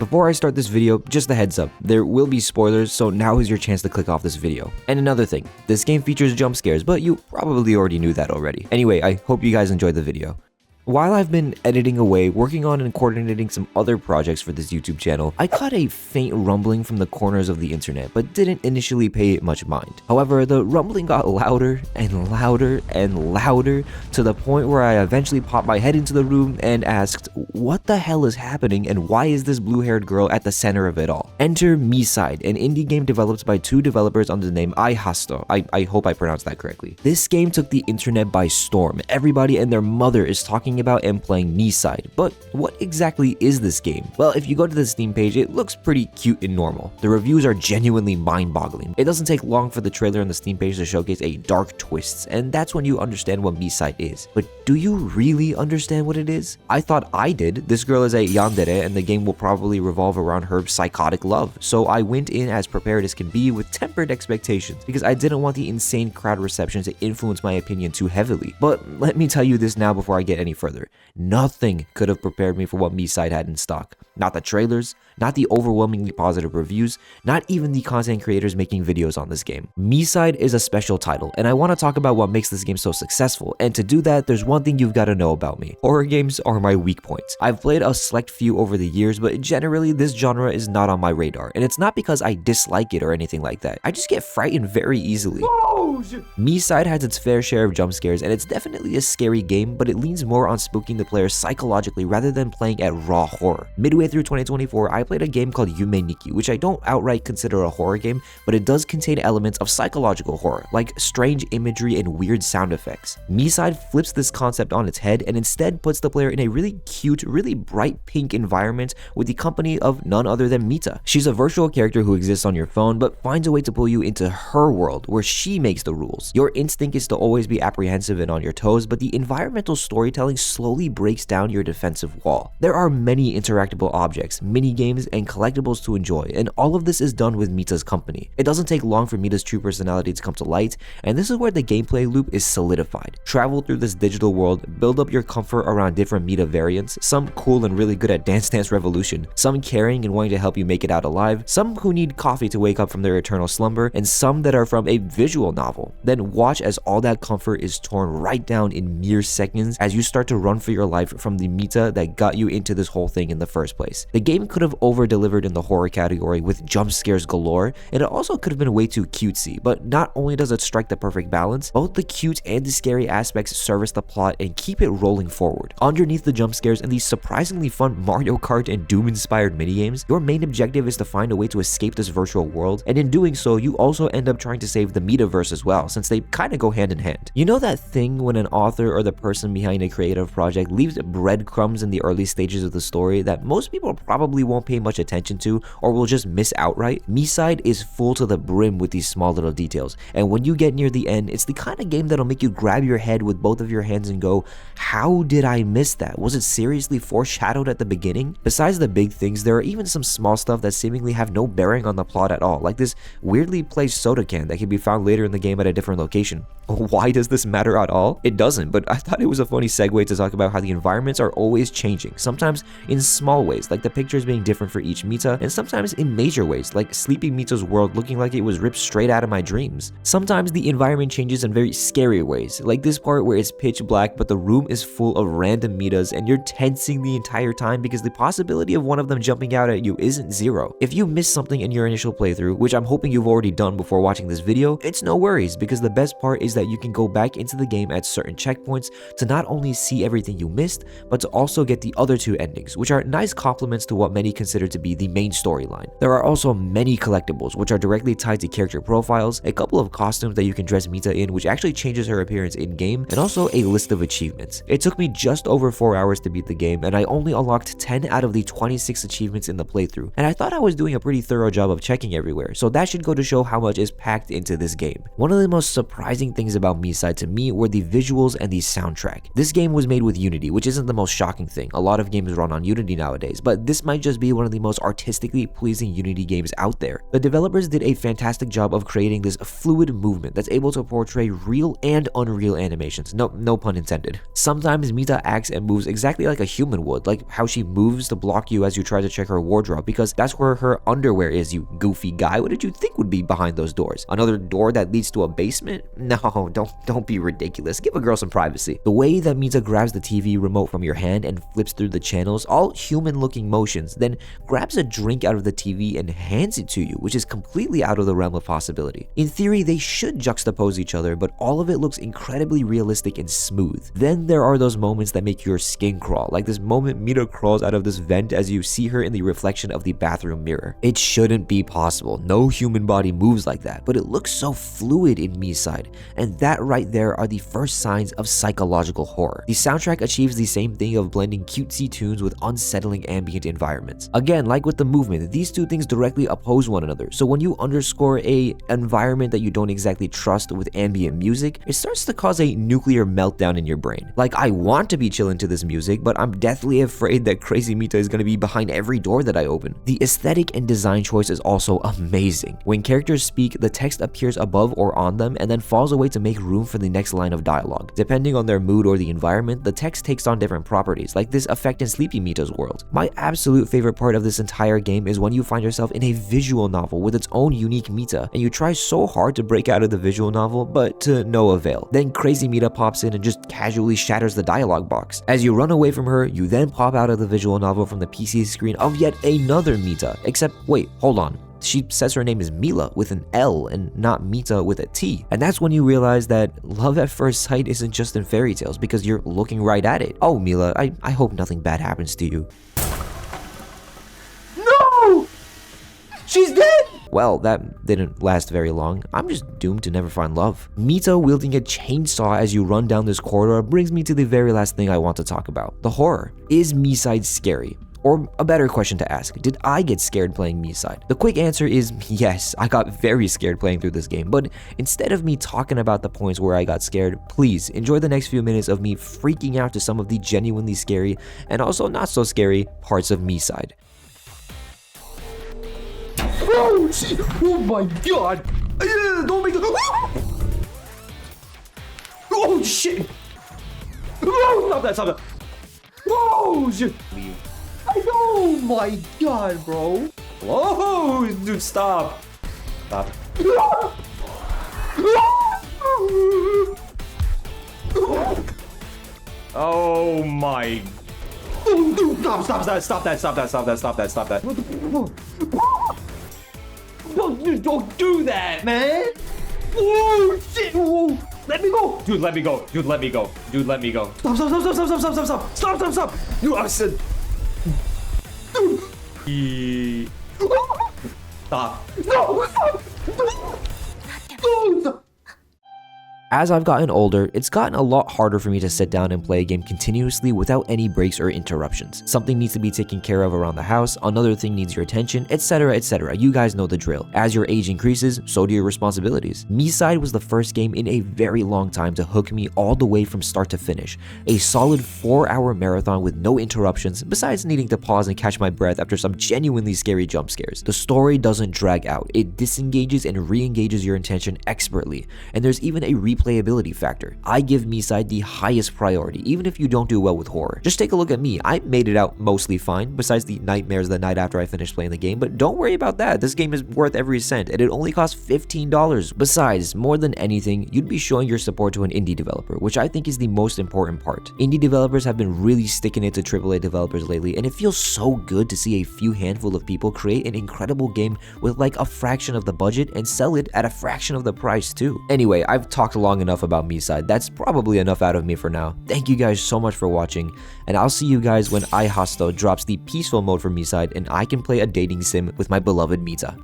Before I start this video, just a heads up, there will be spoilers, so now is your chance to click off this video. And another thing, this game features jump scares, but you probably already knew that already. Anyway, I hope you guys enjoyed the video. While I've been editing away, working on and coordinating some other projects for this YouTube channel, I caught a faint rumbling from the corners of the internet, but didn't initially pay it much mind. However, the rumbling got louder and louder and louder to the point where I eventually popped my head into the room and asked, what the hell is happening and why is this blue-haired girl at the center of it all? Enter MiSide, an indie game developed by two developers under the name iHasto. I hope I pronounced that correctly. This game took the internet by storm. Everybody and their mother is talking about and playing MiSide, but what exactly is this game? Well, if you go to the Steam page, it looks pretty cute and normal. The reviews are genuinely mind-boggling. It doesn't take long for the trailer on the Steam page to showcase a dark twist, and that's when you understand what MiSide is. But do you really understand what it is? I thought I did. This girl is a yandere, and the game will probably revolve around her psychotic love. So I went in as prepared as can be with tempered expectations, because I didn't want the insane crowd reception to influence my opinion too heavily. But let me tell you this now before I get any further. Nothing could have prepared me for what MiSide had in stock. Not the trailers, not the overwhelmingly positive reviews, not even the content creators making videos on this game. MiSide is a special title, and I want to talk about what makes this game so successful, and to do that, there's one thing you've got to know about me. Horror games are my weak points. I've played a select few over the years, but generally this genre is not on my radar, and it's not because I dislike it or anything like that. I just get frightened very easily. MiSide has its fair share of jump scares, and it's definitely a scary game, but it leans more on spooking the player psychologically rather than playing at raw horror. Midway through 2024, I played a game called Yume Nikki, which I don't outright consider a horror game, but it does contain elements of psychological horror, like strange imagery and weird sound effects. MiSide flips this concept on its head and instead puts the player in a really cute, really bright pink environment with the company of none other than Mita. She's a virtual character who exists on your phone, but finds a way to pull you into her world, where she makes the rules. Your instinct is to always be apprehensive and on your toes, but the environmental storytelling slowly breaks down your defensive wall. There are many interactable objects, mini games, and collectibles to enjoy, and all of this is done with Mita's company. It doesn't take long for Mita's true personality to come to light, and this is where the gameplay loop is solidified. Travel through this digital world, build up your comfort around different Mita variants, some cool and really good at Dance Dance Revolution, some caring and wanting to help you make it out alive, some who need coffee to wake up from their eternal slumber, and some that are from a visual novel. Then watch as all that comfort is torn right down in mere seconds as you start to run for your life from the Mita that got you into this whole thing in the first place. The game could have over-delivered in the horror category with jump scares galore, and it also could have been way too cutesy, but not only does it strike the perfect balance, both the cute and the scary aspects service the plot and keep it rolling forward. Underneath the jump scares and these surprisingly fun Mario Kart and Doom-inspired minigames, your main objective is to find a way to escape this virtual world, and in doing so, you also end up trying to save the Metaverse as well, since they kind of go hand in hand. You know that thing when an author or the person behind a creative project leaves breadcrumbs in the early stages of the story that most people probably won't pay much attention to or will just miss outright? MiSide is full to the brim with these small little details, and when you get near the end, it's the kind of game that'll make you grab your head with both of your hands and go, how did I miss that? Was it seriously foreshadowed at the beginning? Besides the big things, there are even some small stuff that seemingly have no bearing on the plot at all, like this weirdly placed soda can that can be found later in the game at a different location. Why does this matter at all? It doesn't, but I thought it was a funny segue to talk about how the environments are always changing, sometimes in small ways, like the pictures being different for each Mita, and sometimes in major ways, like Sleeping Mita's world looking like it was ripped straight out of my dreams. Sometimes the environment changes in very scary ways, like this part where it's pitch black but the room is full of random Mitas and you're tensing the entire time because the possibility of one of them jumping out at you isn't zero. If you missed something in your initial playthrough, which I'm hoping you've already done before watching this video, it's no worries, because the best part is that you can go back into the game at certain checkpoints to not only see everything you missed, but to also get the other two endings, which are nice complements to what many consider to be the main storyline. There are also many collectibles, which are directly tied to character profiles, a couple of costumes that you can dress Mita in, which actually changes her appearance in-game, and also a list of achievements. It took me just over 4 hours to beat the game, and I only unlocked 10 out of the 26 achievements in the playthrough, and I thought I was doing a pretty thorough job of checking everywhere, so that should go to show how much is packed into this game. One of the most surprising things about MiSide to me were the visuals and the soundtrack. This game was made with Unity, which isn't the most shocking thing. A lot of games run on Unity nowadays, but this might just be one of the most artistically pleasing Unity games out there. The developers did a fantastic job of creating this fluid movement that's able to portray real and unreal animations, no pun intended. Sometimes Mita acts and moves exactly like a human would, like how she moves to block you as you try to check her wardrobe, because that's where her underwear is, you goofy guy. What did you think would be behind those doors? Another door that leads to a basement? No, don't be ridiculous. Give a girl some privacy. The way that Mita grabs the TV remote from your hand and flips through the channels, all human-looking motions, then grabs a drink out of the TV and hands it to you, which is completely out of the realm of possibility. In theory, they should juxtapose each other, but all of it looks incredibly realistic and smooth. Then there are those moments that make your skin crawl, like this moment Mita crawls out of this vent as you see her in the reflection of the bathroom mirror. It shouldn't be possible. No human body moves like that, but it looks so fluid in MiSide, and that right there are the first signs of psychological horror. The soundtrack achieves the same thing of blending cutesy tunes with unsettling ambient environments. Again, like with the movement, these two things directly oppose one another, so when you underscore a environment that you don't exactly trust with ambient music, it starts to cause a nuclear meltdown in your brain. Like, I want to be chilling to this music, but I'm deathly afraid that Crazy Mita is going to be behind every door that I open. The aesthetic and design choice is also amazing. When characters speak, the text appears above or on them and then falls away to make room for the next line of dialogue. Depending on their mood or the environment, the text takes on different properties, like this effect in Sleepy Mita's world. My absolute favorite part of this entire game is when you find yourself in a visual novel with its own unique Mita, and you try so hard to break out of the visual novel, but to no avail. Then Crazy Mita pops in and just casually shatters the dialogue box. As you run away from her, you then pop out of the visual novel from the PC screen of yet another Mita, except wait, hold on. She says her name is Mila with an L and not Mita with a T. And that's when you realize that love at first sight isn't just in fairy tales because you're looking right at it. Oh, Mila, I hope nothing bad happens to you. No! She's dead! Well, that didn't last very long. I'm just doomed to never find love. Mita wielding a chainsaw as you run down this corridor brings me to the very last thing I want to talk about. The horror. Is MiSide scary? Or a better question to ask, did I get scared playing MiSide? The quick answer is yes, I got very scared playing through this game, but instead of me talking about the points where I got scared, please enjoy the next few minutes of me freaking out to some of the genuinely scary and also not so scary parts of MiSide. Oh shit! Oh my god! Don't make it! Oh shit! Oh, stop that! Stop that! Oh shit! Leave. Oh my god, bro! Whoa, dude, stop! Stop! Oh my! Oh, dude, stop that! Stop that! Stop that! Stop that! Stop that! Stop that! Don't do that, man! Oh shit! Whoa. Let me go! Dude, let me go! Dude, let me go! Dude, let me go! Stop! Stop! Stop! Stop! Stop! Stop! Stop! Stop! Stop! Stop! Stop! You I said. Dude. Stop! No! Stop! No! Stop! As I've gotten older, it's gotten a lot harder for me to sit down and play a game continuously without any breaks or interruptions. Something needs to be taken care of around the house, another thing needs your attention, etc, etc. You guys know the drill. As your age increases, so do your responsibilities. MiSide was the first game in a very long time to hook me all the way from start to finish. A solid 4-hour marathon with no interruptions, besides needing to pause and catch my breath after some genuinely scary jump scares. The story doesn't drag out, it disengages and re-engages your attention expertly, and there's even a replayability factor. I give MiSide the highest priority, even if you don't do well with horror. Just take a look at me. I made it out mostly fine, besides the nightmares the night after I finished playing the game, but don't worry about that. This game is worth every cent, and it only costs $15. Besides, more than anything, you'd be showing your support to an indie developer, which I think is the most important part. Indie developers have been really sticking it to AAA developers lately, and it feels so good to see a few handful of people create an incredible game with like a fraction of the budget and sell it at a fraction of the price too. Anyway, I've talked long enough about MiSide. That's probably enough out of me for now. Thank you guys so much for watching, and I'll see you guys when iHosto drops the peaceful mode for MiSide and I can play a dating sim with my beloved Mita.